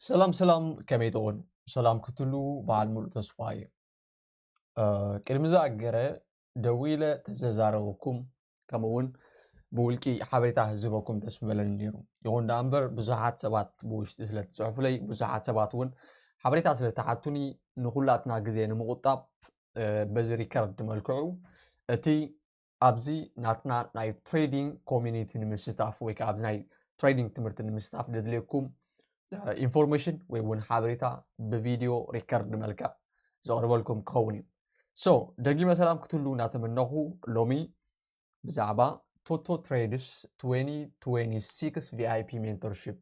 ሰላም ከመይተውን ሰላም ክትሉ በዓል ሙሉእ ተስፋየ ቅድሚ ዝኣገረ ደው ኢለ ተዘዛረበኩም ከምኡውን ብውልቂ ሓበሬታ ዝህበኩም ደስ ምበለኒ ነይሩ ይኹን ዳ እምበር ብዙሓት ሰባት ብውሽጢ ስለትፅሑፍለይ ብዙሓት ሰባት እውን ሓበሬታ ስለተሓቱኒ ንኩላትና ግዜ ንምቁጣብ በዚ ሪከርድ መልክዑ እቲ ኣብዚ ናትና ናይ ትሬዲንግ ኮሚኒቲ ንምስታፍ ወይ ከዓ ኣብዚ ናይ ትሬዲንግ ትምህርቲ ንምስታፍ ደድልየኩም ኢንፎርሜሽን ወይ እውን ሓበሬታ ብቪድዮ ሪከርድ መልክዕ ዘቕርበልኩም ክኸውን እዩ ሶ ደጊመ ሰላም ክትህሉ እናተመነኹ ሎሚ ብዛዕባ ቶቶ ትሬድስ 2026 ቪአይፒ ሜንተርሺፕ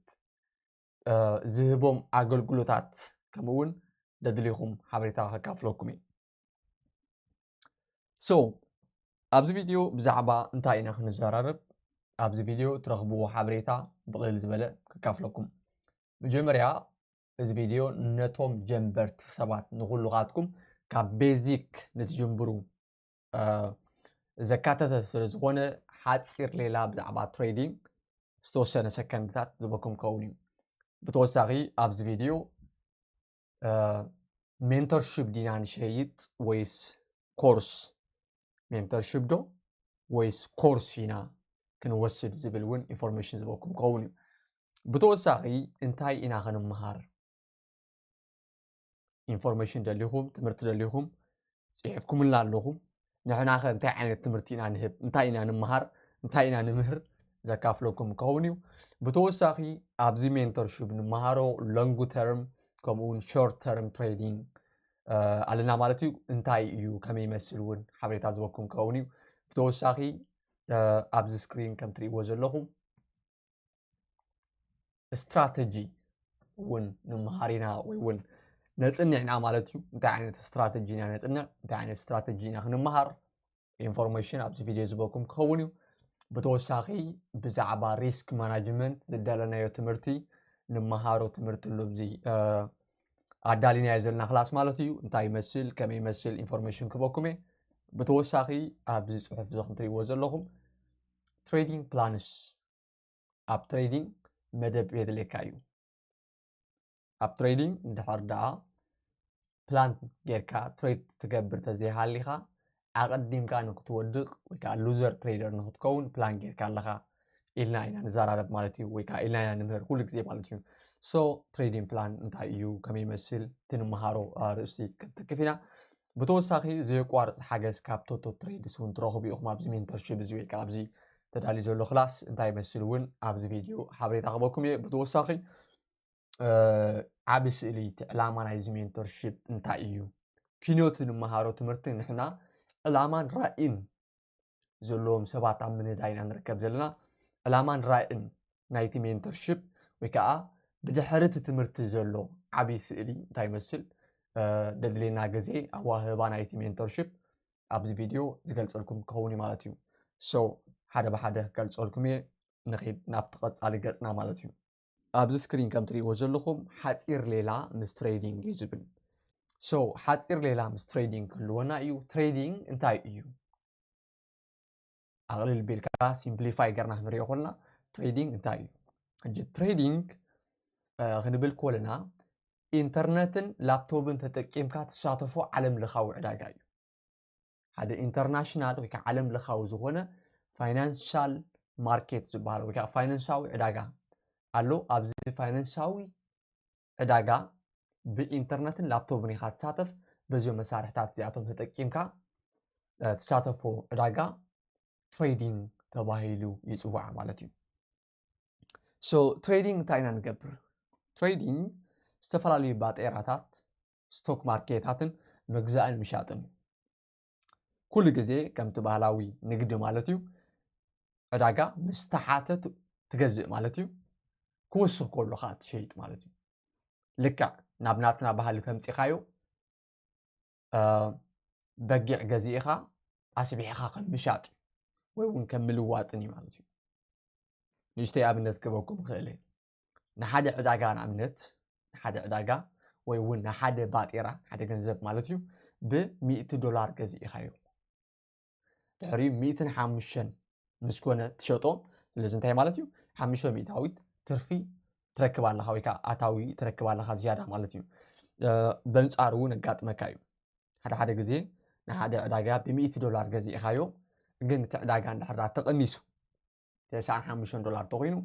ዝህቦም ኣገልግሎታት ከምኡውን ደድልይኹም ሓበሬታ ከካፍለኩም እየ ሶ ኣብዚ ቪድዮ ብዛዕባ እንታይ ኢና ክንዘራረብ ኣብዚ ቪድዮ ትረኽብዎ ሓበሬታ ብቕልል ዝበለ ከካፍለኩም መጀመርያ እዚ ቪድዮ ነቶም ጀንበርቲ ሰባት ንኹሉኻትኩም ካብ ቤዚክ ንትጅምሩ ዘካተተ ስለ ዝኾነ ሓፂር ሌላ ብዛዕባ ትሬዲንግ ዝተወሰነ ሰከንድታት ዝበኩም ከውን እዩ ብተወሳኺ ኣብዚ ቪድዮ ሜንተርሺፕ ዲና ንሸይጥ ወይስ ኮርስ ሜንተርሺፕ ዶ ወይስ ኮርስ ኢና ክንወስድ ዝብል እውን ኢንፎርሜሽን ዝበኩም ከውን እዩ ብተወሳኺ እንታይ ኢና ክንምሃር ኢንፎርሜሽን ደሊኹም ትምህርቲ ደሊኹም ፅሒፍኩምላ ኣለኹም ንሕና ኸ እንታይ ዓይነት ትምህርቲ ኢና ንህብ እንታይ ኢና ንምሃር እንታይ ኢና ንምህር ዘካፍለኩም ከውን እዩ ብተወሳኺ ኣብዚ ሜንተርሺፕ ንምሃሮ ሎንግ ተርም ከምኡውን ሾርት ተርም ትሬዲንግ ኣለና ማለት እዩ እንታይ እዩ ከመይ ይመስል እውን ሓበሬታ ዝበኩም ከውን እዩ ብተወሳኺ ኣብዚ ስክሪን ከም ትሪእዎ ዘለኹም ስትራቴጂ እውን ንምሃር ኢና ወይ እውን ነፅንዕና ማለት እዩ እንታይ ዓይነት ስትራቴጂ ኢና ነፅንዕ እንታይ ዓይነት ስትራቴጂ ኢና ክንምሃር ኢንፎርሜሽን ኣብዚ ቪድዮ ዝበኩም ክኸውን እዩ ብተወሳኺ ብዛዕባ ሪስክ ማናጅመንት ዝዳለናዮ ትምህርቲ ንምሃሮ ትምህርቲ ኣሎ እዚ ኣዳሊናዮ ዘለና ክላስ ማለት እዩ እንታይ ይመስል ከመይ ይመስል ኢንፎርሜሽን ክበኩም እየ ብተወሳኺ ኣብዚ ፅሑፍ ዝኹም ትሪእዎ ዘለኹም ትሬዲንግ ፕላንስ ኣብ ትሬዲንግ መደብ የድልየካ እዩ ኣብ ትሬዲንግ እንድሕር ደኣ ፕላን ጌርካ ትሬድ ትገብር ተዘይሃሊኻ ኣቐዲምካ ንክትወድቕ ወይ ከዓ ሉዘር ትሬደር ንክትከውን ፕላን ጌርካ ኣለኻ ኢልና ኢና ንዘራረብ ማለት እዩ ወይ ከዓ ኢልና ኢና ንምህር ኩሉ ግዜ ማለት እዩ ሶ ትሬዲንግ ፕላን እንታይ እዩ ከመይ ይመስል እቲ ንምሃሮ ርእሲ ክትክፍ ኢና ብተወሳኺ ዘየቋርፅ ሓገዝ ካብ ቶቶ ትሬድስ እውን ትረኽቡ ኢኹም ኣብዚ ሜንተርሺፕ እዚ ወይ ከዓ ኣብዚ ተዳልዩ ዘሎ ክላስ እንታይ ይመስል እውን ኣብዚ ቪድዮ ሓበሬታ ክበኩም እየ ብተወሳኺ ዓብ ስእሊ እቲ ዕላማ ናይዚ ሜንተርሺፕ እንታይ እዩ ኪኖት ንምሃሮ ትምህርቲ ንሕና ዕላማን ራእይን ዘለዎም ሰባት ኣብ ምንዳይ ኢና ንርከብ ዘለና ዕላማን ራእይን ናይቲ ሜንተርሺፕ ወይ ከዓ ብድሕሪ እቲ ትምህርቲ ዘሎ ዓብይ ስእሊ እንታይ ይመስል ደድልየና ግዜ ኣዋህባ ናይቲ ሜንተርሺፕ ኣብዚ ቪድዮ ዝገልፀልኩም ክኸውን እዩ ማለት እዩ ሶ ሓደ ብሓደ ገልፀልኩም እየ ንኸይድ ናብቲ ቀፃሊ ገፅና ማለት እዩ ኣብዚ ስክሪን ከም ትሪእዎ ዘለኹም ሓፂር ሌላ ምስ ትሬዲንግ እዩ ዝብል ሶ ሓፂር ሌላ ምስ ትሬዲንግ ክህልወና እዩ ትሬዲንግ እንታይ እዩ ኣቕልል ቢልካ ሲምፕሊፋይ ገርና ክንሪኦ ከለና ትሬዲንግ እንታይ እዩ ሕጂ ትሬዲንግ ክንብል ከለና ኢንተርነትን ላፕቶፕን ተጠቂምካ ትሳተፎ ዓለም ለኻዊ ዕዳጋ እዩ ሓደ ኢንተርናሽናል ወይ ከዓ ዓለም ለኻዊ ዝኾነ ፋይናንሻል ማርኬት ዝበሃል ወይ ከዓ ፋይናንሳዊ ዕዳጋ ኣሎ ኣብዚ ፋይናንሳዊ ዕዳጋ ብኢንተርነትን ላፕቶፕን ኢኻ ትሳተፍ በዚኦም መሳርሕታት እዚኣቶም ተጠቂምካ ትሳተፎ ዕዳጋ ትሬዲንግ ተባሂሉ ይፅዋዕ ማለት እዩ ሶ ትሬዲንግ እንታይ ኢና ንገብር ትሬዲንግ ዝተፈላለዩ ባጤራታት ስቶክ ማርኬታትን ምግዛእን ምሻጥን እዩ ኩሉ ግዜ ከምቲ ባህላዊ ንግዲ ማለት እዩ ዕዳጋ ምስ ተሓተ ትገዝእ ማለት እዩ ክውስኽ ከሎኻ ትሸይጥ ማለት እዩ ልክዕ ናብ ናትና ባህሊ ተምፂኻዮ በጊዕ ገዚእኻ ኣስቢሕኻ ከም ምሻጥ ወይ እውን ከም ምልዋጥን እዩ ማለት እዩ ንእሽተይ ኣብነት ክበኩም ክእል እየ ንሓደ ዕዳጋ ንኣብነት ንሓደ ዕዳጋ ወይ እውን ንሓደ ባጤራ ሓደ ገንዘብ ማለት እዩ ብ$100 ገዚእኻዮ ድሕሪኡ 105 ምስ ኮነ ትሸጦ ስለዚ እንታይ ማለት እዩ 500 ሚእታዊት ትርፊ تركب على خويكا أتاوي تركب على خزيادة مالتيو بنصارو نقاطمك أيو هذا جزء نهاد عداقة $100 جزء خايو جن تعداقة عند حرات تقنيسو $95 تقينو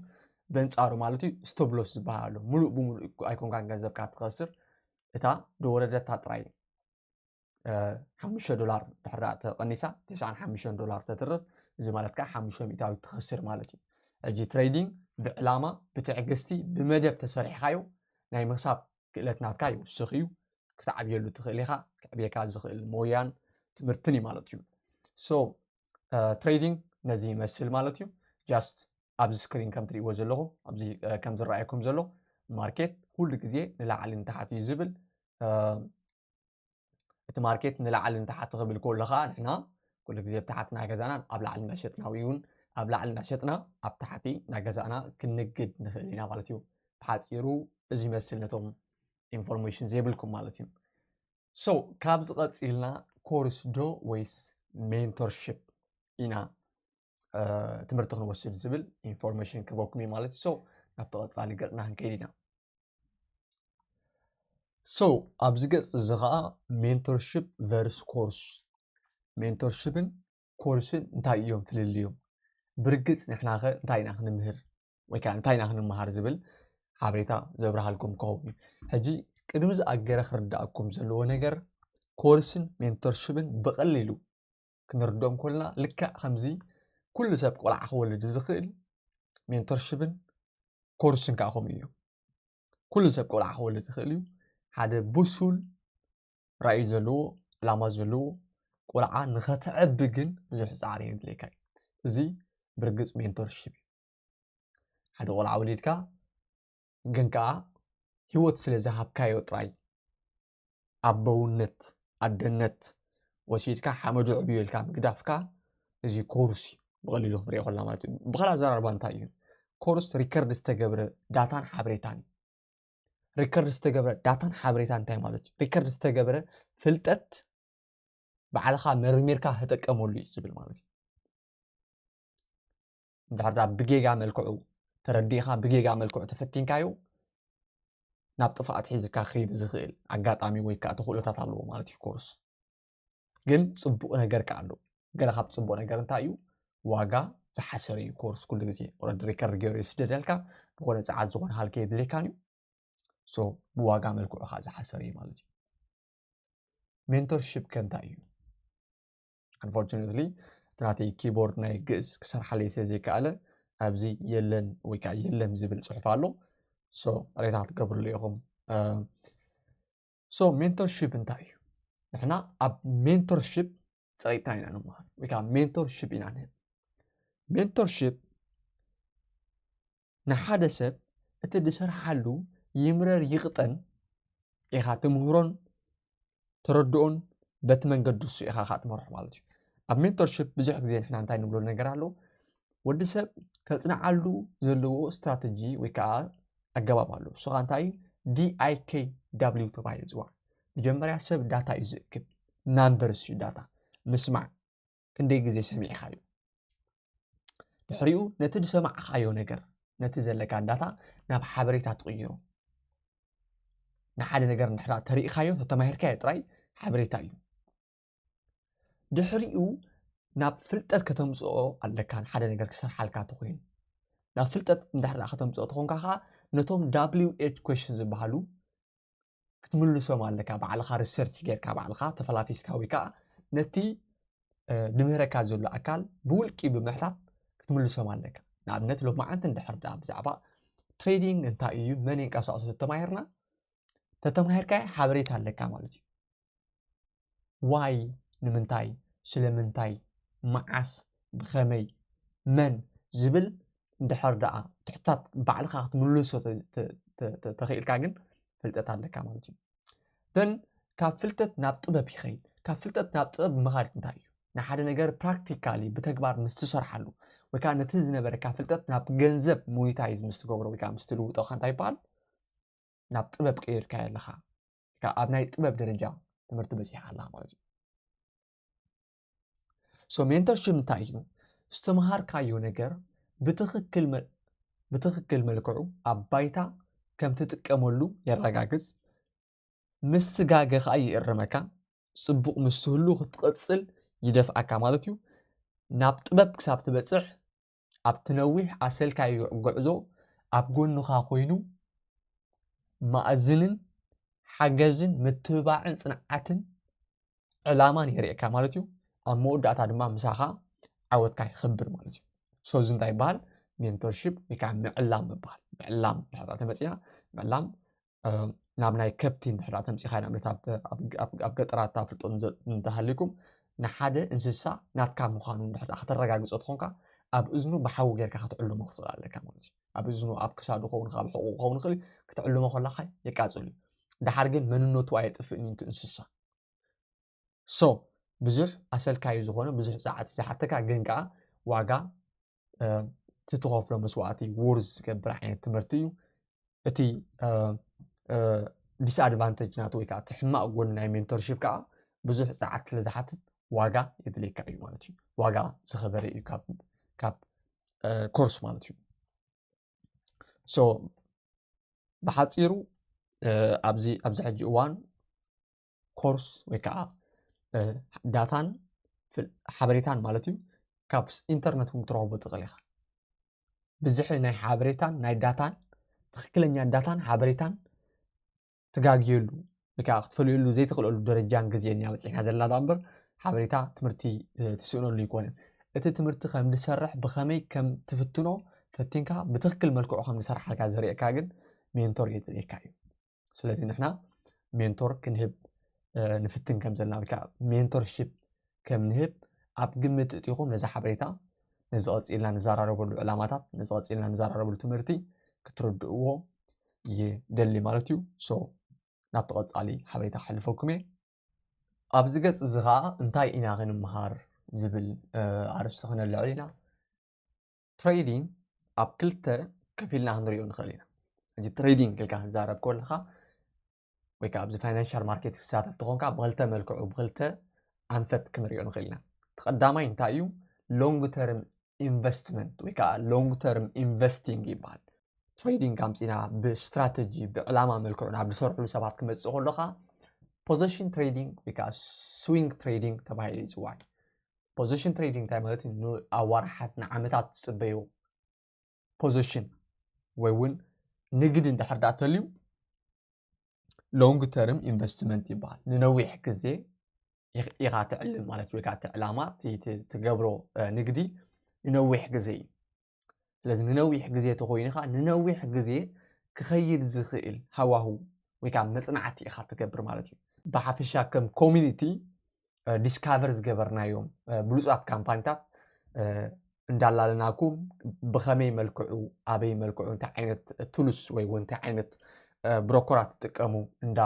بنصارو مالتي ستوبلوس بحالو ملو بملو أيكون كان جذب كات خسر إتا دوردة تطري $5 حرات تقنيسا $95 تترف زي مالتك 500 تخسر مالتي أجي تريدينج بعلامة بتعجستي بمدب تسرح خايو ناي مصاب كلتنا كايو سخيو كتعب يلو تخيليها كعبيه كاد زخيل مويان تمرتني مالتيو سو تريدينج نزي يمثل مالتيو جاست ابز سكرين كم تري وزلو ابزي كم زرايكم زلو ماركت كل غزي نلعل تحت يزبل ات ماركت نلعل تحت قبل كلها نحنا كل غزي تحتنا غزانا ابلع المشيتنا ويون ابلع المشيتنا اب تحتي نغزانا كنجد نخلينا مالتيو بحاصيرو ازي يمثلنتهم information زيبلكم مالتيو سو كابز قصيلنا كورس دو ويس mentorship إنا تمرتخن وسيل زبل information كبوكمي مالتي سو نبتغط صالي قصنا هنكيدنا سو أبز قص زغاء mentorship versus course mentorshipن كورسن انتاي يوم في اليوم برقص نحنا انتاينا نمهر ويكان انتاينا نمهر زبل حابريتا زبرها لكم كوبي هجي كدمز أجر خرداكم زلوا نجر كورسن منتورشيبن بقللو كنردوم كلنا لكا خمزي كل سبق ولا أخول الدزخيل منتورشيبن كورسن كأخوم إيو كل سبق ولا أخول الدزخيل هذا بوسول رأي زلوا لما زلوا ولا عن نختعب بجن زح سعرين ليكاي زي برجس منتورشيب هذا ولا عوليدكا جنكا هيوت سلزهاب كايو تراي أبونت أدنت وشيدكا حمدو عبيلكا مقدافكا زي كورسي بغليلو بريخو لاماتي بغلا زرار بانتايو كورس ريكرد استقبر داتان حبريتاني ريكرد استقبر داتان حبريتان تاي مالتي ريكرد استقبر فلتت بعلخا مرميركا هتك أمولي سبيل مالتي داردا بجيجا ملكعو ترديخا بجيجا ملكعو تفتين كايو نابطفات حيزكا خيد زخيل عقاطامي ويكا تخولتات علو مالتي كورس ግን ጽቡቕ ነገር ካሉ ገለ ካብ ጽቡቕ ነገር እንታይ እዩ ዋጋ ዝሓሰረ እዩ ኮርስ ኩሉ ግዜ ኦልሬዲ ሪከርድ ገይሩ ይስደደልካ ብኾነ ሰዓት ዝኾነ ሃልከ የድልየካን እዩ ሶ ብዋጋ መልክዑ ካ ዝሓሰረ እዩ ማለት እዩ ሜንቶርሺፕ ከንታይ እዩ አንፎርቹኔትሊ ትናተይ ኪቦርድ ናይ ግእዝ ክሰርሓለይ ስለዘይከኣለ ኣብዚ የለን ወይ ከዓ የለም ዝብል ፅሑፍ ኣሎ ሶ ሬታ ትገብርሉ ኢኹም ሶ ሜንቶርሺፕ እንታይ እዩ نحنا أب mentorship صايتنا نمهر وكان mentorship إنانه mentorship نحادثة تدسر حلو يمرر يغطن إخا تمهرون تردون بتمن قدوس إخا خاتم روح مالتي أب mentorship بزح زين إحنا نتاي نقولو نقرالو ودسب كتنا علو زلو استراتيجي وكا أجابة مالو سوغان تاي DIKW تبايل زوار مجمريا سب داتا يزكب نمبرز داتا مسمع كندي غزي سميع خايو دحريو نتد سمع خايو نجر نتزلكا داتا ناب حبريتا تغيرو نحد نجر نحرا طريق خايو تتماهركا يطراي حبريتا يو دحريو ناب فلتت كتمصو علكان حد نجر كسر حالكا تغين ناب فلتت ندحرا كتمصو تخونكا خا نتوم WH questions بحالو كتملسو مالكا بعلخا ريسيرش غيركا بعلخا تفلافيسكا ويكا نتي نمهركا زلو أكال بولكي بمحلات كتملسو مالكا نابنت لو ما أنت ندحر دا بزعبا تريدينج انتا ايو منين كاسو تتماهرنا تتماهركا حابريتا لكا مالتي واي نمنتاي سلمنتاي معاس بخمي من زبل ندحر دا تحتات بعلخا كتملسو تخيل كاغن فلتت عليك مالتي دن كفلتت نابطبب يخيل كفلتت نابطبب مخارج انتايو نحد نجار براكتيكالي بتكبر مستشرحلو وكان نتزنه بره كفلتت ناب جنزب مونيتايز مستقبره وكان مستلو طخان تايبال نابطبب كير كايلخا كابناي طبب درجه تمرت بزي حالا مالتي سو منتورشيب انتايو استمهار كايو نجار بتخكل ملكعو ابايتا كم تتقملو يرغاغص مسغاغه خا يرمكا صبق مسهلو ክትقጽل يدفعك مالتيو ናብ ጥበብ ክሳብ ትበጽሕ ኣብ ትነዊሕ ኣሰልካዮ ጉዕዞ ኣብ ጎንኻ ኮይኑ ማእዝንን ሓገዝን ምትብባዕን ጽንዓትን ዕላማን የርእካ ማለት እዩ ኣብ መወዳእታ ድማ ምሳኻ ዓወትካ ይኽብር ማለት እዩ ሶ እዚ እንታይ ይበሃል ሜንቶርሺፕ ወይ ከዓ ምዕላም ይበሃል ምዕላም ድሕራ ተመፂና ምዕላም ናብ ናይ ከብቲ ድሕራ ተምፂኻ ንኣብነት ኣብ ገጠራት ኣፍልጦ እንተሃሊኩም ንሓደ እንስሳ ናትካ ምዃኑ ድሕራ ክትረጋግፆ ትኾንካ ኣብ እዝኑ ብሓዊ ጌርካ ክትዕልሞ ክትኽእል ኣለካ ማለት እዩ ኣብ እዝኑ ኣብ ክሳዱ ኸውን ካብ ሕቑ ኸውን ይኽእል ክትዕልሞ ከለካ የቃፅል እዩ ድሓር ግን መንነቱ ኣየጥፍእን እቲ እንስሳ ሶ ብዙሕ ኣሰልካዩ ዝኾነ ብዙሕ ሰዓት ዝሓተካ ግን ከዓ ዋጋ ትትኸፍሎ መስዋዕቲ ውርዝ ዝገብር ዓይነት ትምህርቲ እዩ እቲ ዲስኣድቫንቴጅ ናቱ ወይ ከዓ እቲ ሕማቕ ጎኒ ናይ ሜንቶርሺፕ ከዓ ብዙሕ ሰዓት ስለ ዝሓትት ዋጋ የድልየካ እዩ ማለት እዩ ዋጋ ዝኸበረ እዩ ካብ ኮርስ ማለት እዩ ሶ ብሓፂሩ ኣብዚ ሕጂ እዋን ኮርስ ወይ ከዓ ዳታን ሓበሬታን ማለት እዩ ካብ ኢንተርኔት ክትረኽቦ ትኽእል ኢኻ ብዝሕ ናይ ሓበሬታን ናይ ዳታን ትክክለኛ ዳታን ሓበሬታን ትጋግየሉ ወይ ከዓ ክትፈልየሉ ዘይትኽእለሉ ደረጃን ግዜን እያ በፂሕና ዘለና እምበር ሓበሬታ ትምህርቲ ትስእነሉ ይኮነን እቲ ትምህርቲ ከም ዝሰርሕ ብኸመይ ከም ትፍትኖ ፈቲንካ ብትክክል መልክዑ ከም ዝሰርሓልካ ዘርእየካ ግን ሜንቶር የድልየካ እዩ ስለዚ ንሕና ሜንቶር ክንህብ ንፍትን ከም ዘለና ወይ ከዓ ሜንቶርሺፕ ከም ንህብ ኣብ ግምት እቲኹም ነዚ ሓበሬታ ነዚ ቀፂልና ንዘራረበሉ ዕላማታት ነዚ ቀፂልና ንዘራረበሉ ትምህርቲ ክትርድእዎ ይደሊ ማለት እዩ ሶ ናብ ተቐፃሊ ሓበሬታ ሓልፈኩም እየ ኣብዚ ገፅ እዚ ከዓ እንታይ ኢና ክንምሃር ዝብል ኣርእስቲ ክነልዕል ኢና ትሬዲንግ ኣብ ክልተ ከፊልና ክንሪኦ ንኽእል ኢና ሕጂ ትሬዲንግ ኢልካ ክዛረብ ከለካ ወይ ከዓ ኣብዚ ፋይናንሻል ማርኬት ክሳተፍ ትኾንካ ብክልተ መልክዑ ብክልተ ኣንፈት ክንሪኦ ንኽእል ኢና ተቐዳማይ እንታይ እዩ ሎንግ ተርም ኢንቨስትመንት ወይ ከዓ ሎንግ ተርም ኢንቨስቲንግ ይበሃል ትሬዲንግ ኣምፂና ብስትራቴጂ ብዕላማ መልክዑ ናብ ዝሰርሕሉ ሰባት ክመፅእ ከለካ ፖዚሽን ትሬዲንግ ወይ ከዓ ስዊንግ ትሬዲንግ ተባሂሉ ይፅዋዕ ፖዚሽን ትሬዲንግ እንታይ ማለት እዩ ንኣዋርሓት ንዓመታት ዝፅበዩ ፖዚሽን ወይ እውን ንግዲ እንድሕር ዳ ተልዩ ሎንግ ተርም ኢንቨስትመንት ይበሃል ንነዊሕ ግዜ ኢኻ ትዕልም ማለት ወይ ከዓ ትዕላማ ትገብሮ ንግዲ ንነዊሕ ግዜ እዩ ስለዚ ንነዊሕ ግዜ ተኮይንካ ንነዊሕ ግዜ ክኸይድ ዝኽእል ሃዋህው ወይ ከዓ መፅናዕቲ ኢኻ ትገብር ማለት እዩ ብሓፈሻ ከም ኮሚኒቲ ዲስካቨር ዝገበርናዮም ብሉፃት ካምፓኒታት እንዳላለናኩም ብኸመይ መልክዑ ኣበይ መልክዑ እንታይ ዓይነት ቱልስ ወይ እውን እንታይ ዓይነት ብሮኮራት ትጥቀሙ እንዳ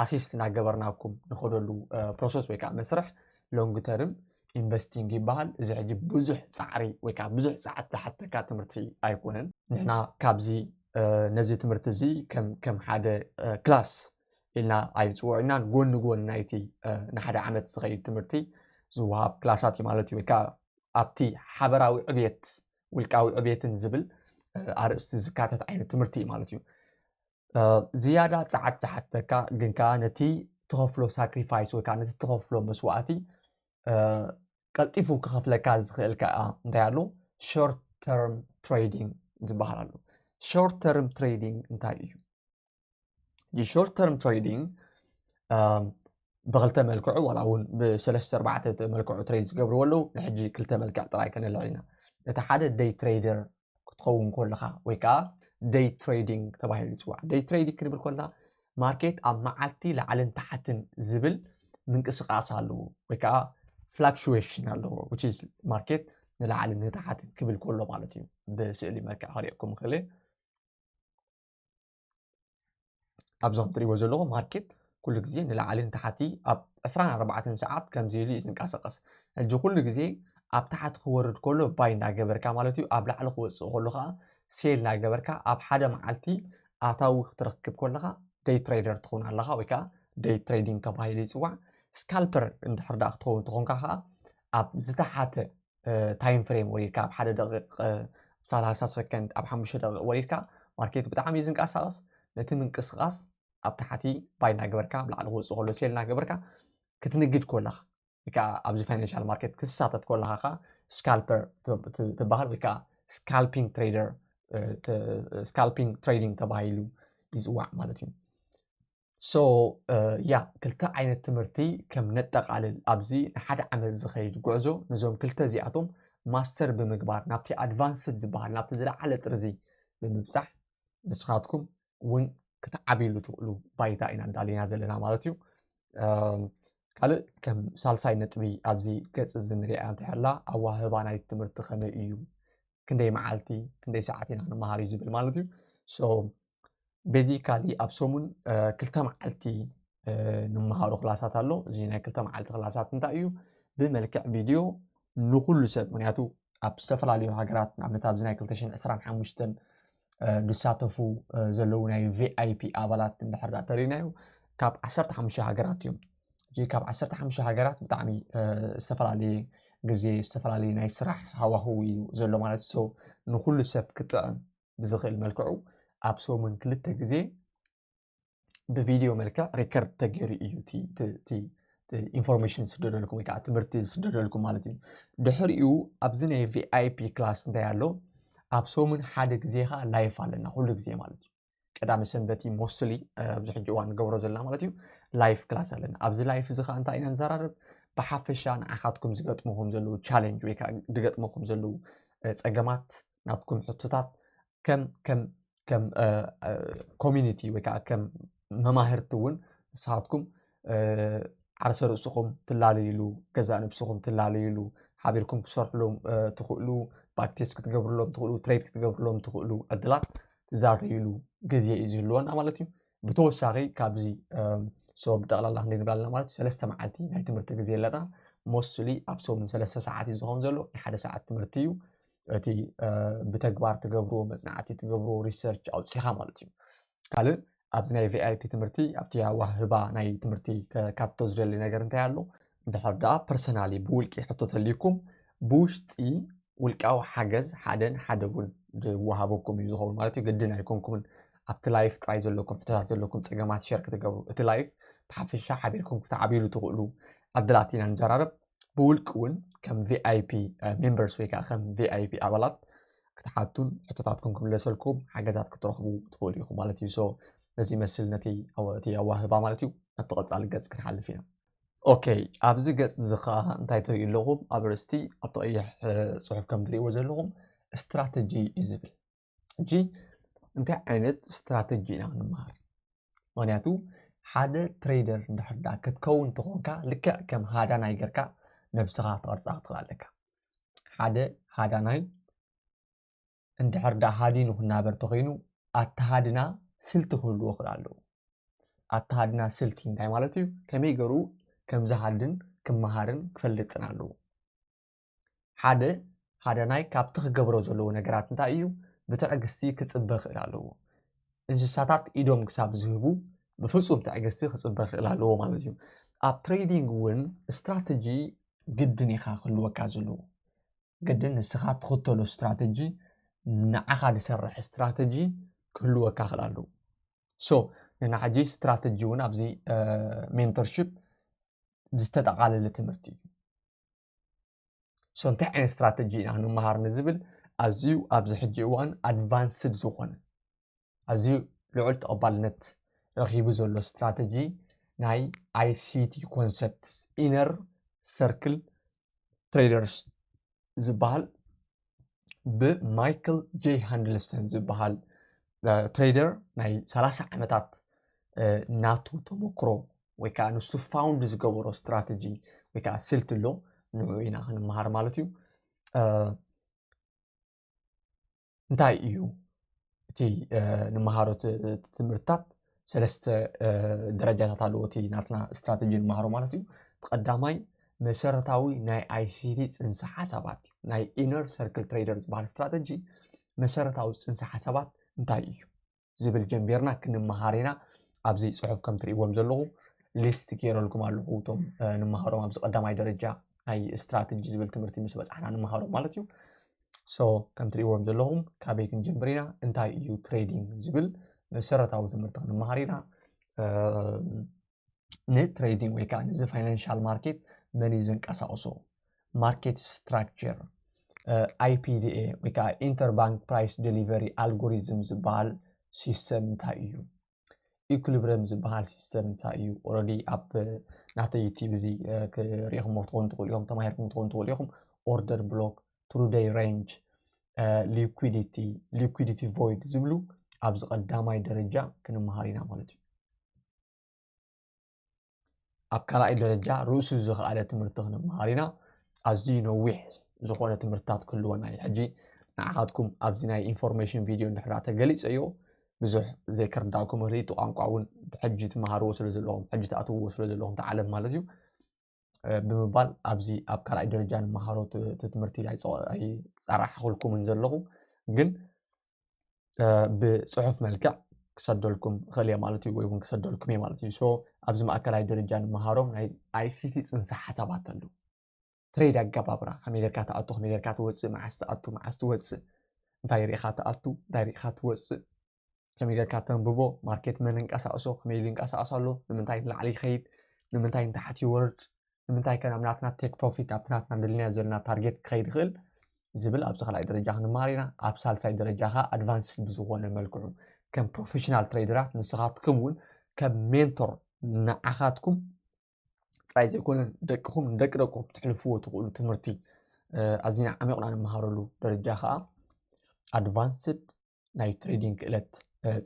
ኣሲስት እናገበርናኩም ንኸደሉ ፕሮሰስ ወይ ከዓ መስርሕ ሎንግ ተርም ኢንቨስቲንግ ይበሃል እዚ ሕጂ ብዙሕ ፃዕሪ ወይ ከዓ ብዙሕ ሰዓት ዝሓተካ ትምህርቲ ኣይኮነን ንሕና ካብዚ ነዚ ትምህርቲ እዚ ከም ሓደ ክላስ ኢልና ኣይፅውዖ ኢና ጎኒ ጎኒ ናይቲ ንሓደ ዓመት ዝኸይድ ትምህርቲ ዝወሃብ ክላሳት እዩ ማለት እዩ ወይ ከዓ ኣብቲ ሓበራዊ ዕብየት ውልቃዊ ዕብየትን ዝብል ኣርእስቲ ዝካተት ዓይነት ትምህርቲ እዩ ማለት እዩ ዝያዳ ፀዓት ዝሓተካ ግን ከዓ ነቲ ትኸፍሎ ሳክሪፋይስ ወይ ከዓ ነቲ ትኸፍሎ መስዋዕቲ ቀልጢፉ ክኸፍለካ ዝኽእል ከዓ እንታይ ኣሎ ሾርት ተርም ትሬዲንግ ዝበሃል ኣሎ ሾርት ተርም ትሬዲንግ እንታይ እዩ የሾርት ተርም ትሬዲንግ ብክልተ መልክዑ ዋላ እውን ብሰለስተ ኣርባዕተ መልክዑ ትሬድ ዝገብርዎ ኣለዉ ንሕጂ ክልተ መልክዕ ጥራይ ክንልዕል ኢና እቲ ሓደ ደይ ትሬደር ክትኸውን ከለካ ወይ ከዓ ደይ ትሬዲንግ ተባሂሉ ይፅዋዕ ደይ ትሬዲንግ ክንብል ከለና ማርኬት ኣብ መዓልቲ ላዕልን ታሕትን ዝብል ምንቅስቃስ ኣለዎ ወይ ከዓ ፍላክቹዌሽን ኣለዎ which is ማርኬት ንላዕልን ንታሕትን ክብል ከሎ ማለት እዩ ብስእሊ መልክዕ ክሪአኩም ክእል ኣብዞም ትሪእዎ ዘለኹም ማርኬት ኩሉ ግዜ ንላዕልን ታሕቲ ኣብ 24 ሰዓት ከምዚ ኢሉ ይንቀሳቐስ ሕጂ ኩሉ ግዜ ኣብ ታሕቲ ክወርድ ከሎ ባይ እናገበርካ ማለት እዩ ኣብ ላዕሊ ክወፅእ ከሎ ከዓ ሴል እናገበርካ ኣብ ሓደ መዓልቲ ኣታዊ ክትረክብ ከለካ ደይ ትሬደር ትኾን ኣለካ ወይ ከዓ ደይ ትሬዲንግ ተባሂሉ ይፅዋዕ ስካልፐር እንድሕር ዳ ክትኸውን ትኾንካ ከዓ ኣብ ዝተሓተ ታይም ፍሬም ወሪድካ ኣብ 1 ደቂቕ 30 ሰከንድ ኣብ 5 ደቂቕ ወሪድካ ማርኬት ብጣዕሚ እዩ ዝንቀሳቐስ ነቲ ምንቅስቓስ ኣብ ታሕቲ ባይና ገበርካ ብላዕሊ ክወፅእ ከሎ ሴልና ገበርካ ክትንግድ ከለኻ ወይ ከዓ ኣብዚ ፋይናንሻል ማርኬት ክትሳተፍ ከለኻ ከዓ ስካልፐር ትበሃል ወይ ከዓ ስካልፒንግ ትሬዲንግ ተባሂሉ ይፅዋዕ ማለት እዩ ሶ ያ ክልተ ዓይነት ትምህርቲ ከም ነጠቃልል ኣብዚ ንሓደ ዓመት ዝኸይድ ጉዕዞ ነዞም ክልተ እዚኣቶም ማስተር ብምግባር ናብቲ ኣድቫንስድ ዝበሃል ናብቲ ዝለዓለ ጥርዚ ብምብፃሕ ንስኻትኩም እውን ክትዓብይሉ ትኽእሉ ባይታ ኢና እንዳሊና ዘለና ማለት እዩ ካልእ ከም ሳልሳይ ነጥቢ ኣብዚ ገፅ እዚ ንሪኣ እንታይ ኣላ ኣዋህባ ናይቲ ትምህርቲ ከመይ እዩ ክንደይ መዓልቲ ክንደይ ሰዓት ኢና ንመሃር እዩ ዝብል ማለት እዩ ሶ ቤዚካሊ ኣብ ሰሙን ክልተ መዓልቲ ንመሃሮ ክላሳት ኣሎ እዚ ናይ ክልተ መዓልቲ ክላሳት እንታይ እዩ ብመልክዕ ቪድዮ ንኩሉ ሰብ ምክንያቱ ኣብ ዝተፈላለዩ ሃገራት ንኣብነት ኣብዚ ናይ 2025 ዝሳተፉ ዘለው ናይ ቪአይፒ ኣባላት እንድሕር ዳ ተሪእናዮ ካብ 15 ሃገራት እዮም ካብ 15 ሃገራት ብጣዕሚ ዝተፈላለየ ግዜ ዝተፈላለየ ናይ ስራሕ ሃዋህው እዩ ዘሎ ማለት ሶ ንኩሉ ሰብ ክጥዕም ብዝኽእል መልክዑ ኣብ ሰሙን ክልተ ግዜ ብቪድዮ መልክዕ ሪከርድ ተገይሩ እዩ እቲ ኢንፎርሜሽን ዝስደደልኩም ወይ ከዓ ትምህርቲ ዝስደደልኩም ማለት እዩ ድሕሪኡ ኣብዚ ናይ ቪአይፒ ክላስ እንታይ ኣሎ ኣብ ሰሙን ሓደ ግዜ ከዓ ላይፍ ኣለና ኩሉ ግዜ ማለት እዩ ቀዳሚ ሰንበቲ ሞስሊ ኣብዚ ሕጂ እዋን ንገብሮ ዘለና ማለት እዩ ላይፍ ክላስ ኣለና ኣብዚ ላይፍ እዚ ከዓ እንታይ ኢና ንዘራርብ ብሓፈሻ ንዓኻትኩም ዝገጥመኩም ዘለው ቻሌንጅ ወይ ከዓ ዝገጥመኩም ዘለው ፀገማት ናትኩም ሕቶታት ከም ኮሚኒቲ ወይ ከዓ ከም መማህርቲ እውን ንስኻትኩም ዓርሰ ርእስኹም ትላለይሉ ገዛ ንብስኹም ትላለይሉ ሓቢርኩም ክሰርሕሎም ትኽእሉ ባክቴስ ክትገብርሎም ትኽእሉ ትሬድ ክትገብርሎም ትኽእሉ ዕድላት ትዛተይሉ ግዜ እዩ ዝህልወና ማለት እዩ ብተወሳኺ ካብዚ ሶ ብጠቕላላ ክንደይ ንብላ ኣለና ማለት እዩ 3 መዓልቲ ናይ ትምህርቲ ግዜ ኣለና ሞስትሊ ኣብ ሰሙን 3 ሰዓት እዩ ዝኸውን ዘሎ ሓደ ሰዓት ትምህርቲ እዩ እቲ ብተግባር ትገብርዎ መፅናዕቲ ትገብርዎ ሪሰርች ኣውፂኻ ማለት እዩ ካልእ ኣብዚ ናይ ቪአይፒ ትምህርቲ ኣብቲ ኣዋህባ ናይ ትምህርቲ ካቶ ዝደሊ ነገር እንታይ ኣሎ እንድሕር ደኣ ፐርሰናሊ ብውልቂ ሕቶ ተልይኩም ብውሽጢ ውልቃዊ ሓገዝ ሓደን ሓደ እውን ዝወሃበኩም እዩ ዝኸውን ማለት እዩ ግድን ኣይኮንኩምን ኣብቲ ላይፍ ጥራይ ዘለኩም ሕቶታት ዘለኩም ፀገማት ሸር ክትገብሩ እቲ ላይፍ ብሓፈሻ ሓቢርኩም ክትዓብይሉ ትኽእሉ ዕድላት ኢና ንዘራርብ ብውልቂ እውን ከም ቪአይፒ ሜምበርስ ወይ ከዓ ከም ቪአይፒ ኣባላት ክትሓቱን ሕቶታትኩም ክምለሰልኩም ሓገዛት ክትረኽቡ ትኽእሉ ኢኹም ማለት እዩ ሶ እዚ መስል ነቲ ኣዋህባ ማለት እዩ ኣብቲ ቀፃሊ ገፅ ክንሓልፍ ኢና ኦኬ ኣብዚ ገፅ እዚ ከዓ እንታይ ትሪኡ ኣለኹም ኣብ ርእስቲ ኣብቲ ቀይሕ ፅሑፍ ከም ትሪእዎ ዘለኹም ስትራተጂ እዩ ዝብል ሕጂ እንታይ ዓይነት ስትራተጂ ኢና ክንመሃር ምክንያቱ ሓደ ትሬደር እንድሕር ዳ ክትከውን ትኾንካ ልክዕ ከም ሃዳናይ ጌርካ ነብስኻ ተቐርፃ ክትኽእል ኣለካ ሓደ ሃዳናይ እንድሕር ዳ ሃዲኑ ክናበር ተኮይኑ ኣተሃድና ስልቲ ክህልዎ ክእል ኣለዎ ኣተሃድና ስልቲ እንታይ ማለት እዩ ከመይ ገይሩ ከም ዝሃድን ክመሃርን ክፈልጥን ኣለዎ ሓደ ሃዳናይ ካብቲ ክገብሮ ዘለዎ ነገራት እንታይ እዩ ብትዕግስቲ ክፅበ ክእል ኣለዎ እንስሳታት ኢዶም ክሳብ ዝህቡ ብፍፁም ትዕግስቲ ክፅበ ክእል ኣለዎ ማለት እዩ ኣብ ትሬዲንግ እውን ስትራተጂ ግድን ኢኻ ክህልወካ ዘለዎ ግድን ንስኻ ትኽተሎ ስትራተጂ ንዓኻ ዝሰርሕ ስትራተጂ ክህልወካ ክእል ኣለዎ ሶ ንና ሕጂ ስትራተጂ እውን ኣብዚ ሜንተርሽፕ ዝተጠቃለለ ትምህርቲ እዩ ሶ እንታይ ዓይነት ስትራተጂ ኢና ክንመሃር ንዝብል ኣዝዩ ኣብዚ ሕጂ እዋን ኣድቫንስድ ዝኾነ ኣዝዩ ልዑል ተቐባልነት ረኺቡ ዘሎ ስትራተጂ ናይ ICT ኮንሰፕትስ ኢነር ሰርክል ትሬደርስ ዝበሃል ብማይክል ጄ ሃንድልስተን ዝበሃል ትሬደር ናይ 30 ዓመታት ናቱ ተሞክሮ ወይ ከዓ ንሱ ፋውንድ ዝገበሮ ስትራተጂ ወይ ከዓ ስልቲ ኣሎ ንዑ ኢና ክንመሃር ማለት እዩ እንታይ እዩ እቲ ንመሃሮ ትምህርትታት 3 ደረጃታት ኣለዎ እቲ ናትና ስትራተጂ ንመሃሮ ማለት እዩ ተቀዳማይ መሰረታዊ ናይ ICT ፅንሰ ሓሳባት ናይ ኢነር ሰርክል ትሬደር ዝበሃል ስትራተጂ መሰረታዊ ፅንሰ ሓሳባት እንታይ እዩ ዝብል ጀምቢርና ክንመሃር ኢና ኣብዚ ፅሑፍ ከም ትሪእዎም ዘለኹም ሊስት ገይረልኩም ኣለኹ እቶም ንመሃሮም ኣብዚ ቀዳማይ ደረጃ ናይ ስትራተጂ ዝብል ትምህርቲ ምስ በፃሕና ንመሃሮም ማለት እዩ ሶ ከም ትሪእዎም ዘለኹም ካበይ ክንጀምር ኢና እንታይ እዩ ትሬዲንግ ዝብል መሰረታዊ ትምህርቲ ክንመሃር ኢና ንትሬዲንግ ወይ ከዓ ንዚ ፋይናንሻል ማርኬት መን እዩ ዘንቀሳቅሶ ማርኬት ስትራክቸር IPDA ወይ ከዓ ኢንተርባንክ ፕራይስ ዴሊቨሪ አልጎሪዝም ዝበሃል ሲስተም እንታይ እዩ ኢኩሊብሪየም ዝበሃል ሲስተም እንታይ እዩ ኦልሬዲ ኣብ ናተ ዩቲዩብ እዚ ክሪኢኹም ትኾኑ ትኽእሉ ኢኹም ተማሂርኩም ትኾኑ ትኽእሉ ኢኹም ኦርደር ብሎክ ትሩ ዴይ ሬንጅ ሊኩዊዲቲ ቮይድ ዝብሉ ኣብዚ ቀዳማይ ደረጃ ክንመሃር ኢና ማለት እዩ ኣብ ካልኣይ ደረጃ ርእሱ ዝኸኣለ ትምህርቲ ክንመሃር ኢና ኣዝዩ ነዊሕ ዝኾነ ትምህርትታት ክህልወና እዩ ሕጂ ንዓኻትኩም ኣብዚ ናይ ኢንፎርሜሽን ቪድዮ እንድሕር ተገሊፀዮ ብዙሕ ዘይክርዳእኩም ርእቲ ቋንቋ እውን ብሕጂ ትመሃርዎ ስለ ዘለኹም ሕጂ ተኣትውዎ ስለ ዘለኹም ተዓለም ማለት እዩ ብምባል ኣብዚ ኣብ ካልኣይ ደረጃ ንመሃሮ ትምህርቲ ኣይፀራሕኩልኩምን ዘለኹ ግን ብፅሑፍ መልክዕ ክሰደልኩም ክእል ማለት እዩ ወይ እውን ክሰደልኩም እየ ማለት እዩ ሶ ኣብዚ ማእከላይ ደረጃ ንመሃሮም ናይ ICT ፅንሰ ሓሳባት ኣለዉ ትሬድ ኣገባብራ ከመይ ጌርካ ተኣቱ ከመይ ጌርካ ትወፅእ መዓዝ ተኣቱ መዓዝ ትወፅእ እንታይ ሪኢኻ ተኣቱ እንታይ ሪኢኻ ትወፅእ ከመይ ጌርካ ተንብቦ ማርኬት መን እንቀሳቅሶ ከመይ ይንቀሳቀስ ኣሎ ንምንታይ ንላዕሊ ይኸይድ ንምንታይ ንታሕቲ ይወርድ ንምንታይ ከ ናብ ናትና ቴክ ፕሮፊት ኣብ ናትና ድልናዮ ዘለና ታርጌት ክኸይድ ይኽእል ዝብል ኣብዚ ካልኣይ ደረጃ ክንመሃር ኢና ኣብ ሳልሳይ ደረጃ ኸ ኣድቫንስ ብዝኾነ መልክዑ ከም ፕሮፌሽናል ትሬደራት ንስኻትኩም እውን ከም ሜንቶር ንዓኻትኩም ጥራይ ዘይኮነን ደቅኹም ንደቂ ደቅኹም ትሕልፍዎ ትኽእሉ ትምህርቲ ኣዝና ዓሚቕና ንመሃረሉ ደረጃ ከዓ ኣድቫንስድ ናይ ትሬዲንግ ክእለት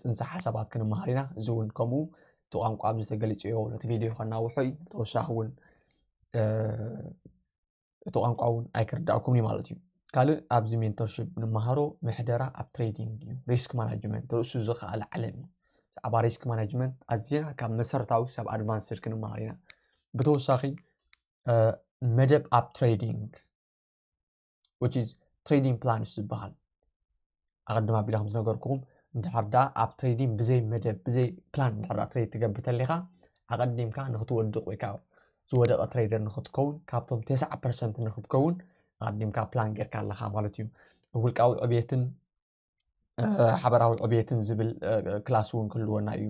ፅንሰ ሓሳባት ክንመሃር ኢና እዚ እውን ከምኡ እቲ ቋንቋ ኣብዚ ተገሊፅዮ ነቲ ቪድዮ ከናውሖ እዩ ብተወሳኺ እውን እቲ ቋንቋ እውን ኣይክርዳእኩምኒ ማለት እዩ ካልእ ኣብዚ ሜንተርሽፕ ንመሃሮ ምሕደራ ኣብ ትሬዲንግ እዩ ሪስክ ማናጅመንት ርእሱ ዝኸኣለ ዓለም እዩ ብዛዕባ ሪስክ ማናጅመንት ኣዝና ካብ መሰረታዊ ሰብ ኣድቫንስድ ክንመሃር ኢና ብተወሳኺ መደብ ኣብ ትሬዲንግ which is trading plans ዝበሃል ኣቀድማ ኣቢልኩም ዝነገርኩኹም እንድሕር ዳ ኣብ ትሬዲንግ ብዘይ መደብ ብዘይ ፕላን እንድሕር ዳ ትሬድ ትገብር ተለኻ ኣቀዲምካ ንኽትወድቕ ወይ ከዓ ዝወደቐ ትሬደር ንኽትከውን ካብቶም 9% ንኽትከውን ኣቀዲምካ ፕላን ጌርካ ኣለኻ ማለት እዩ ውልቃዊ ዕብየትን ሓበራዊ ዕብየትን ዝብል ክላስ እውን ክህልወና እዩ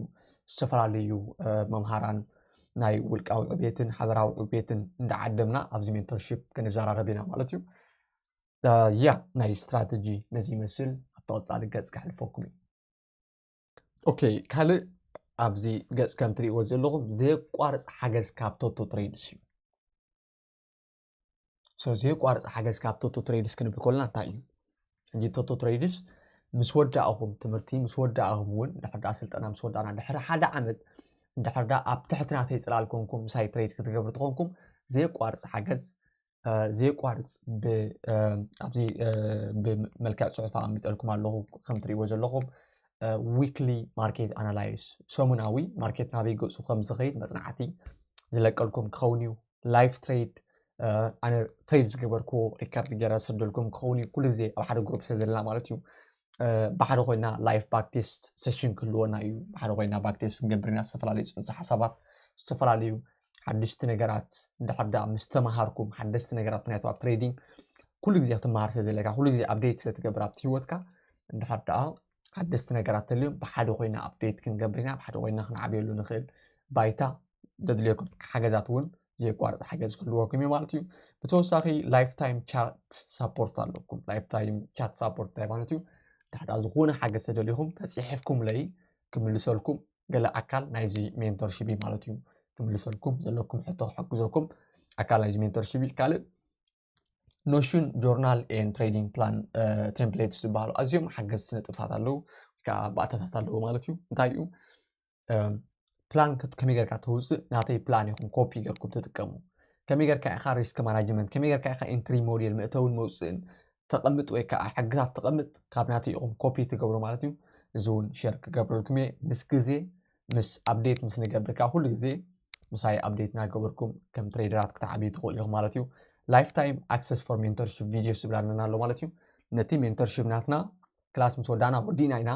ዝተፈላለዩ መምሃራን ናይ ውልቃዊ ዕብየትን ሓበራዊ ዕብየትን እንዳዓደምና ኣብዚ ሜንተርሺፕ ክንዘራረብ ኢና ማለት እዩ ያ ናይ ስትራቴጂ ነዚ ይመስል ኣብ ተቐፃሊ ገፅ ክሕልፈኩም እዩ ኦኬ ካልእ ኣብዚ ገፅ ከም ትሪእዎ ዘለኹም ዘየቋርፅ ሓገዝ ካብ ቶቶ ትሬድስ እዩ ዘየቋርፅ ሓገዝ ካብ ቶቶ ትሬድስ ክንብል ከለና እንታይ እዩ ሕጂ ቶቶ ትሬድስ ምስ ወዳእኹም ትምህርቲ ምስ ወዳእኹም እውን እንድሕር ዳ ስልጠና ምስ ወዳእና ድሕሪ ሓደ ዓመት እንድሕር ዳ ኣብ ትሕትና ተይፅላልኮንኩም ምሳይ ትሬድ ክትገብሩ ትኾንኩም ዘየቋርፅ ሓገዝ ዘየቋርፅ ኣብዚ ብመልክዕ ፅሑፍ ኣቐሚጠልኩም ኣለኹ ከም ትሪእዎ ዘለኹም ዊክሊ ማርኬት ኣናላይዝ ሰሙናዊ ማርኬት ናበይ ገፁ ከም ዝኸይድ መፅናዕቲ ዝለቀልኩም ክኸውን እዩ ላይፍ ትሬድ ኣነ ትሬድ ዝገበርክዎ ሪካርድ ገይረ ዝሰደልኩም ክኸውን እዩ ኩሉ ግዜ ኣብ ሓደ ግሩፕ ስለ ዘለና ማለት እዩ ብሓደ ኮይና ላይፍ ባክ ቴስት ሴሽን ክህልወና እዩ ብሓደ ኮይና ባክ ቴስት ክንገብር ኢና ዝተፈላለዩ ፅንሰ ሓሳባት ዝተፈላለዩ ሓደሽቲ ነገራት እንድሕር ዳ ምስ ተማሃርኩም ሓደሽቲ ነገራት ምክንያቱ ኣብ ትሬዲንግ ኩሉ ግዜ ክትመሃር ስለ ዘለካ ኩሉ ግዜ ኣፕዴት ስለ ትገብር ኣብቲ ሂወትካ እንድሕር ዳ ሓደሽቲ ነገራት ተልዮም ብሓደ ኮይና ኣፕዴት ክንገብር ኢና ብሓደ ኮይና ክንዓብየሉ ንኽእል ባይታ ዘድልየኩም ሓገዛት እውን ዘየቋርፅ ሓገዝ ክህልወኩም እዩ ማለት እዩ ብተወሳኺ ላይፍ ታይም ቻት ሳፖርት ኣለኩም ላይፍ ታይም ቻት ሳፖርት እንታይ ማለት እዩ ድሕር ዳ ዝኾነ ሓገዝ ተደልይኹም ተፂሒፍኩም ለይ ክምልሰልኩም ገለ ኣካል ናይዚ ሜንተርሺፕ ማለት እዩ ክምልሰልኩም ዘለኩም ሕቶ ክሕግዘኩም ኣካል ናይዚ ሜንተርሺፕ ካልእ ኖሽን ጆርናል ኤን ትሬዲንግ ፕላን ቴምፕሌትስ ዝበሃሉ ኣዝዮም ሓገዝቲ ነጥብታት ኣለዉ ወይከዓ ባእታታት ኣለዉ ማለት እዩ እንታይ እዩ ፕላን ከመይ ጌርካ ተውፅእ ናተይ ፕላን ኢኹም ኮፒ ጌርኩም ትጥቀሙ ከመይ ጌርካ ኢኻ ሪስክ ማናጅመንት ከመይ ጌርካ ኢኻ ኤንትሪ ሞዴል መእተውን መውፅእን ተቐምጥ ወይ ከዓ ሕግታት ተቐምጥ ካብ ናተይ ኢኹም ኮፒ ትገብሩ ማለት እዩ እዚ እውን ሼር ክገብረልኩም እየ ምስ ግዜ ምስ ኣፕዴት ምስ ንገብርካ ኩሉ ግዜ ምሳይ ኣፕዴት እናገበርኩም ከም ትሬደራት ክትዓብዩ ትኽእሉ ኢኹም ማለት እዩ ላይፍ ታይም ኣክሰስ ፎር ሜንተርሺፕ ቪድዮስ ዝብላልና ኣሎ ማለት እዩ ነቲ ሜንተርሺፕ ናትና ክላስ ምስ ወዳእና ወዲእና ኢና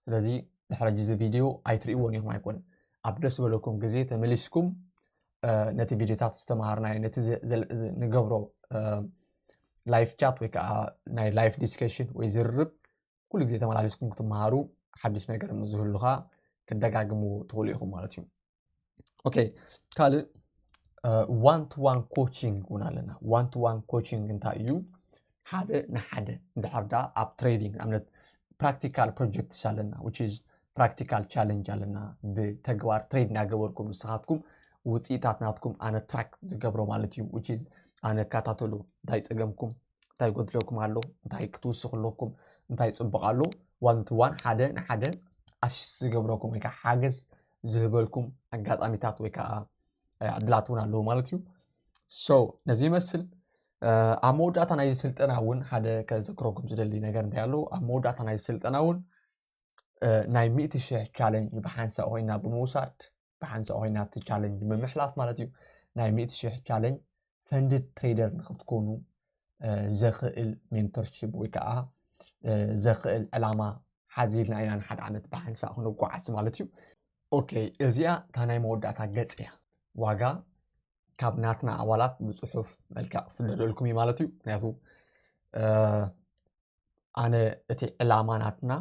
ስለዚ ድሕሪ እዚ ቪድዮ ኣይትሪእዎን ኢኹም ኣይኮነን ኣብ ደስ ዝበለኩም ግዜ ተመሊስኩም ነቲ ቪድዮታት ዝተምሃርናዮ ነቲ ንገብሮ ላይፍ ቻት ወይ ከዓ ናይ ላይፍ ዲስከሽን ወይ ዝርርብ ኩሉ ግዜ ተመላሊስኩም ክትመሃሩ حدش ነገር ምዝህሉኻ ክደጋግሙ ትኽእሉ ኢኹም ማለት እዩ ኦኬ ካልእ ዋን ቱ ዋን ኮቺንግ እውን ኣለና ዋን ቱ ዋን ኮቺንግ እንታይ እዩ ሓደ ንሓደ እንድሕር ዳ ኣብ ትሬዲንግ ንኣብነት ፕራክቲካል ፕሮጀክትስ ኣለና which is ፕራክቲካል ቻሌንጅ ኣለና ብተግባር ትሬድ እናገበርኩም ንስኻትኩም ውፅኢታት ናትኩም ኣነ ትራክ ዝገብሮ ማለት እዩ which is ኣነ ካታተሉ እንታይ ፀገምኩም እንታይ ጎድለኩም ኣሎ እንታይ ክትውስኽ ኣለኩም እንታይ ፅቡቕ ኣሎ ዋን ቱ ዋን ሓደ ንሓደ ኣሲስ ዝገብረኩም ወይ ከዓ ሓገዝ ዝህበልኩም ኣጋጣሚታት ወይ ከዓ ዕድላት እውን ኣለዉ ማለት እዩ ሶ ነዚ ይመስል ኣብ መወዳእታ ናይ ስልጠና እውን ሓደ ከዘክረኩም ዝደሊ ነገር እንታይ ኣሎ ኣብ መወዳእታ ናይ ስልጠና እውን ናይ 100,000 ቻሌንጅ ብሓንሳእ ኮይና ብምውሳድ ብሓንሳእ ኮይና እቲ ቻሌንጅ ብምሕላፍ ማለት እዩ ናይ 100,000 ቻሌንጅ ፈንድድ ትሬደር ንክትኮኑ ዘኽእል ሜንተርሺፕ ወይ ከዓ ዘኽእል ዕላማ ሓዚልና ኢና ንሓደ ዓመት ብሓንሳእ ክንጓዓዝ ማለት እዩ ኦኬ እዚኣ እታ ናይ መወዳእታ ገፅ እያ ዋጋ ካብ ናትና ኣባላት ብፅሑፍ መልክዕ ክስደደልኩም እዩ ማለት እዩ ምክንያቱ ኣነ እቲ ዕላማ ናትና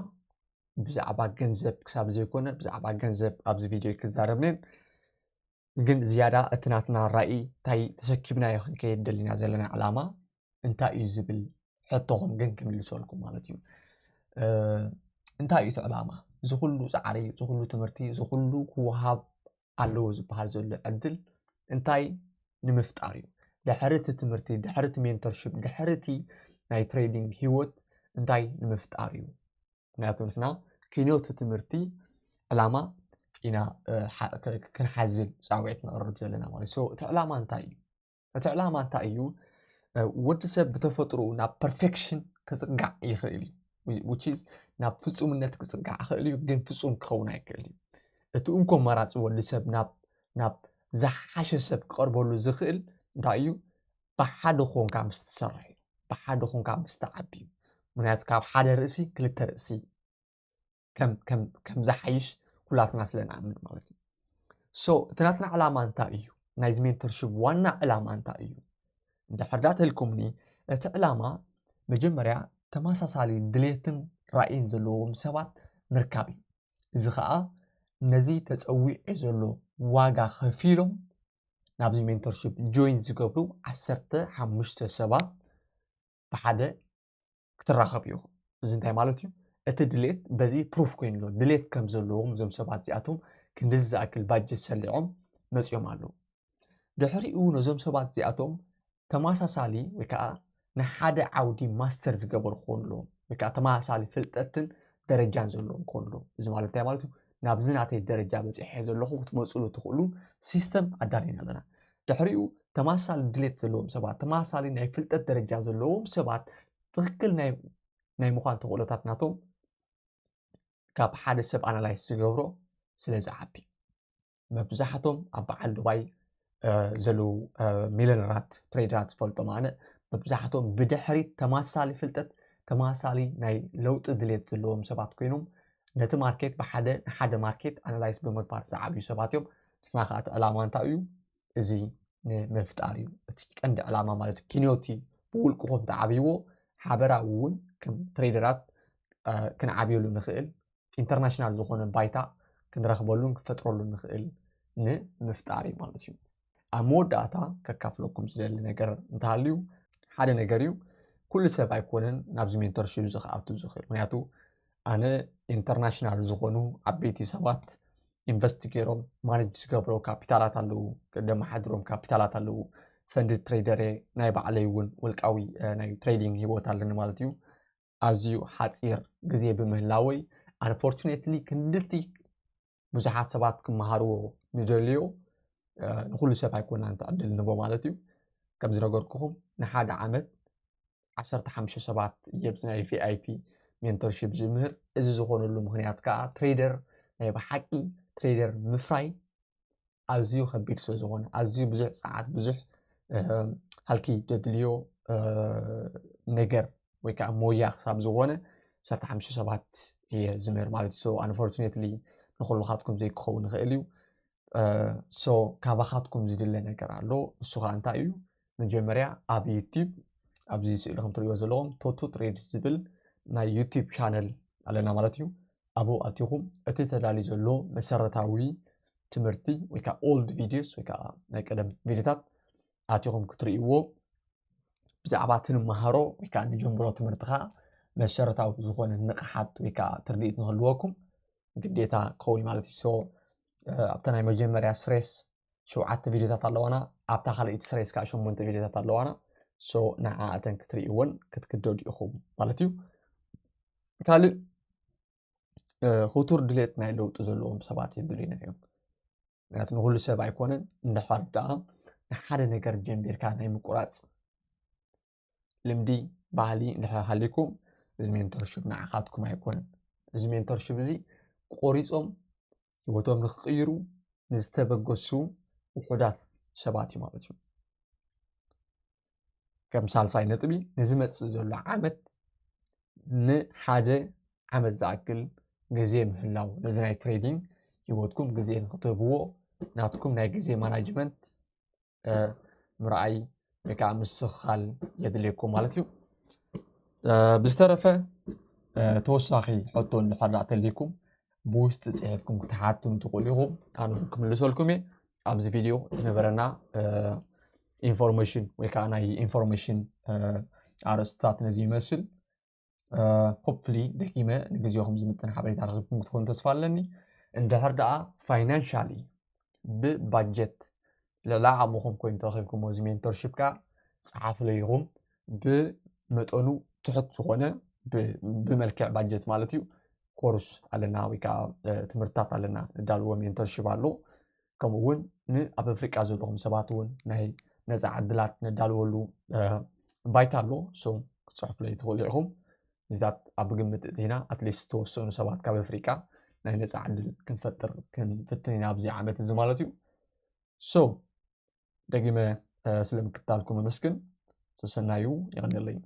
ብዛዕባ ገንዘብ ክሳብ ዘይኮነ ብዛዕባ ገንዘብ ኣብዚ ቪድዮ ክዛረብንን ግን ዝያዳ እቲ ናትና ራእይ እንታይ ተሰኪብናዮ ክንከይድ ደሊና ዘለና ዕላማ እንታይ እዩ ዝብል ሕቶኹም ግን ክምልሰልኩም ማለት እዩ እንታይ እዩ እቲ ዕላማ ዝኩሉ ፃዕሪ ዝኩሉ ትምህርቲ ዝኩሉ ክወሃብ ኣለዎ ዝበሃል ዘሎ ዕድል እንታይ ንምፍጣር እዩ ድሕሪ እቲ ትምህርቲ ድሕሪ እቲ ሜንተርሺፕ ድሕሪ እቲ ናይ ትሬዲንግ ሂወት እንታይ ንምፍጣር እዩ ምክንያቱ ንሕና ክንዮት ትምህርቲ ዕላማ ኢና ክንሓዝል ፃውዒት ንቕርብ ዘለና ማለት ሶ እቲ ዕላማ እንታይ እዩ እቲ ዕላማ እንታይ እዩ ወዲ ሰብ ብተፈጥሩ ናብ ፐርፌክሽን ክፅጋዕ ይኽእል እዩ which is ናብ ፍፁምነት ክፅጋዕ ይኽእል እዩ ግን ፍፁም ክኸውን ኣይክእል እዩ እቲ እንኮ መራፂ ወዲ ሰብ ናብ ዝሓሸ ሰብ ክቐርበሉ ዝኽእል እንታይ እዩ ብሓደ ኮንካ ምስ ትሰርሕ እዩ ብሓደ ኮንካ ምስ ትዓቢ እዩ ምክንያቱ ካብ ሓደ ርእሲ ክልተ ርእሲ ከም ዝሓይሽ ኩላትና ስለንኣምን ማለት እዩ ሶ እቲ ናትና ዕላማ እንታይ እዩ ናይዚ ሜንተርሺፕ ዋና ዕላማ እንታይ እዩ እንድሕር ዳ ተልኩምኒ እቲ ዕላማ መጀመርያ ተመሳሳሊ ድሌትን ራእይን ዘለዎም ሰባት ምርካብ እዩ እዚ ከዓ ነዚ ተፀዊዑ ዘሎ ዋጋ ከፊሎም ናብዚ ሜንተርሺፕ ጆይን ዝገብሩ 15 ሰባት ብሓደ ክትራኸብ ኢኹም እዚ እንታይ ማለት እዩ እቲ ድሌት በዚ ፕሩፍ ኮይኑ ኣሎ ድሌት ከም ዘለዎም እዞም ሰባት እዚኣቶም ክንድዚ ዝኣክል ባጀት ሰሊዖም መፅኦም ኣለዉ ድሕሪኡ ነዞም ሰባት እዚኣቶም ተመሳሳሊ ወይ ከዓ ንሓደ ዓውዲ ማስተር ዝገበሩ ክኾኑ ኣለዎም ወይ ከዓ ተመሳሳሊ ፍልጠትን ደረጃን ዘለዎም ክኾኑ ኣለዎም እዚ ማለት እንታይ ማለት እዩ ናብዚ ናተይ ደረጃ በፂሐ ዘለኹ ክትመፅሉ ትኽእሉ ሲስተም ኣዳሊና ኣለና ድሕሪኡ ተመሳሳሊ ድሌት ዘለዎም ሰባት ተመሳሳሊ ናይ ፍልጠት ደረጃ ዘለዎም ሰባት ትክክል ናይ ምዃን ተኽእሎታት ናቶም ካብ ሓደ ሰብ ኣናላይዝ ዝገብሮ ስለ ዝዓቢ መብዛሕቶም ኣብ በዓል ዱባይ ዘለው ሚሊዮነራት ትሬደራት ዝፈልጦም ኣነ መብዛሕቶም ብድሕሪት ተመሳሳሊ ፍልጠት ተመሳሳሊ ናይ ለውጢ ድሌት ዘለዎም ሰባት ኮይኖም ነቲ ማርኬት ብሓደ ንሓደ ማርኬት ኣናላይዝ ብምግባር ዝዓብዩ ሰባት እዮም ንሕና ከዓ እቲ ዕላማ እንታይ እዩ እዚ ንምፍጣር እዩ እቲ ቀንዲ ዕላማ ማለት እዩ ኪንዮቲ ብውልቅኹም ተዓብይዎ ሓበራዊ እውን ከም ትሬደራት ክንዓብየሉ ንኽእል ኢንተርናሽናል ዝኾነ ባይታ ክንረኽበሉን ክፈጥረሉን ንኽእል ንምፍጣር እዩ ማለት እዩ ኣብ መወዳእታ ከካፍለኩም ዝደሊ ነገር እንተሃልዩ ሓደ ነገር እዩ ኩሉ ሰብ ኣይኮነን ናብዚ ሜንተርሺፕ ዝኽኣቱ ዝኽእል ምክንያቱ ኣነ ኢንተርናሽናል ዝኾኑ ዓበይቲ ሰባት ኢንቨስት ገይሮም ማኔጅ ዝገብሮ ካፒታላት ኣለዉ ደመሓድሮም ካፒታላት ኣለዉ ፈንድ ትሬደር ናይ ባዕለይ እውን ውልቃዊ ናይ ትሬዲንግ ሂወት ኣለኒ ማለት እዩ ኣዝዩ ሓፂር ግዜ ብምህላወይ አንፎርቹኔትሊ ክንድቲ ብዙሓት ሰባት ክመሃርዎ ንደልዮ ንኩሉ ሰብ ኣይኮና እንትዕድል ንቦ ማለት እዩ ከም ዝነገርኩኹም ንሓደ ዓመት 15 ሰባት የብዚ ናይ ቪአይፒ ሜንተርሺፕ ዝምህር እዚ ዝኾነሉ ምክንያት ከዓ ትሬደር ናይ ብሓቂ ትሬደር ምፍራይ ኣዝዩ ከቢድ ስለ ዝኾነ ኣዝዩ ብዙሕ ሰዓት ብዙሕ ሃልኪ ደድልዮ ነገር ወይ ከዓ ሞያ ክሳብ ዝኾነ 15 ሰባት እየ ዝምህር ማለት እዩ ሶ አንፎርቹኔትሊ ንኩሉኻትኩም ዘይክኸውን ይኽእል እዩ ሶ ካባኻትኩም ዝድለ ነገር ኣሎ እሱ ከዓ እንታይ እዩ መጀመርያ ኣብ ዩቲዩብ ኣብዚ ስእሊ ከም ትሪእዎ ዘለኹም ቶቶ ትሬድ ዝብል ናይ ዩቲዩብ ቻነል ኣለና ማለት እዩ أبو أتيهم أتتدالي زلو مسارتاوي تمرتي ويكا old videos ويكا نايكادم فيديوهات أتيهم كتريوو بزعباتن مهارو ويكا نجمبرو تمرتخا مسارتاوي زخون النقحات ويكا ترديت نهلوكم قديتا كوي مالتي سو أبتنا مجمريا سريس شوعات فيديوهات اللوانا أبتا خلقيت سريس كاشو مونت فيديوهات اللوانا سو نعا أتن كتريوون كتكدو دي أخوم مالتيو كالي خطور دليت ناي لوط زلوهم سبات يدلينا يوم لكن كل سبع يكونن ندحر دا نحد نجر جنبير كان هي مقراص لمدي بعلي ندحر حالكم زمين ترشب نعقاتكم يكونن زمين ترشب زي قريصهم يوتهم نخيرو نستبقسو وحدات سباتي مالتهم كم سال ساي نطبي نزمت زلو عامت نحاده عامت زاكل غزي مهلاو نزناي تريدينج يوتكم غزي نخطبو ناتكم ناي غزي ماناجمنت مرأي بكا مسخال يدليكم مالتيو بزترفه توساخي حطو نحرات ليكم بوست تصحيفكم كتحاتم تقوليهم أنا كملسو لكم أبز فيديو زنبرنا information ويكا ناي information عرستات نزي مسل hopefully دقيمة نجزيهم زمتنا حبايت على غيركم تكون تصفالني إن دهر دعا financially ببادجت للاعبهم كوين ترخيبكم وزمين ترشبكا صحاف ليهم بمتقنو تحط سخونة بملكع بادجت مالتيو كورس علينا ويكا تمرتات علينا ندالو ومين ترشبالو كمون أب أفريقيا زلهم سباتون نهي نزع عدلات ندالو ولو بايتالو سو صحف لي تقوليهم زات أبغمت هنا أتليست توصلوا سبات كاب أفريقيا نحن نساعد كنفتنين أبزي عامة الزمالتيو سو دقيمة سلم كتالكم مسكن سسنايو يعني اللي